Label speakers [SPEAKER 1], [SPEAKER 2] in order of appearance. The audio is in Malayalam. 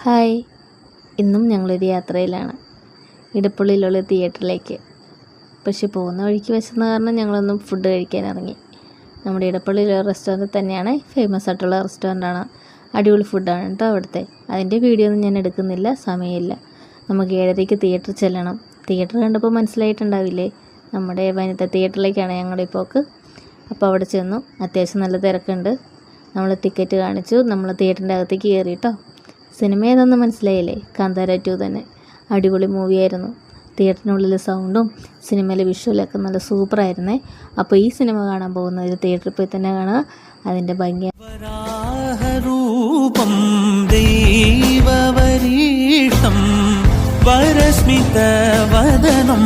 [SPEAKER 1] ഹായ്, ഇന്നും ഞങ്ങളൊരു യാത്രയിലാണ്. ഇടപ്പള്ളിയിലുള്ള തിയേറ്ററിലേക്ക്. പക്ഷെ പോകുന്ന വഴിക്ക് വിശന്ന കാരണം ഞങ്ങളൊന്നും ഫുഡ് കഴിക്കാൻ ഇറങ്ങി. നമ്മുടെ ഇടപ്പള്ളിയിലുള്ള റെസ്റ്റോറൻറ്റ് തന്നെയാണ്, ഫേമസ് ആയിട്ടുള്ള റെസ്റ്റോറൻ്റാണ്. അടിപൊളി ഫുഡാണ് കേട്ടോ അവിടുത്തെ. അതിൻ്റെ വീഡിയോ ഒന്നും ഞാൻ എടുക്കുന്നില്ല, സമയമില്ല. നമുക്ക് 7:30 തിയേറ്ററിൽ ചെല്ലണം. തിയേറ്റർ കണ്ടപ്പോൾ മനസ്സിലായിട്ടുണ്ടാവില്ലേ, നമ്മുടെ വനിത തിയേറ്ററിലേക്കാണ് ഞങ്ങളുടെ പോക്ക്. അപ്പോൾ അവിടെ ചെന്നു. അത്യാവശ്യം നല്ല തിരക്കുണ്ട്. നമ്മൾ ടിക്കറ്റ് കാണിച്ചു, നമ്മൾ തിയേറ്ററിൻ്റെ അകത്തേക്ക് കയറി കേട്ടോ. സിനിമ ഏതെന്ന് മനസ്സിലായില്ലേ? കാന്താര 2 തന്നെ. അടിപൊളി മൂവിയായിരുന്നു. തിയേറ്ററിനുള്ളിലെ സൗണ്ടും സിനിമയിലെ വിഷ്വലൊക്കെ നല്ല സൂപ്പറായിരുന്നേ. അപ്പോൾ ഈ സിനിമ കാണാൻ പോകുന്ന ഒരു തിയേറ്ററിൽ പോയി തന്നെ കാണുക. അതിൻ്റെ ഭംഗി
[SPEAKER 2] ദൈവവരീഷ്ടം വരസ്മിത വദനം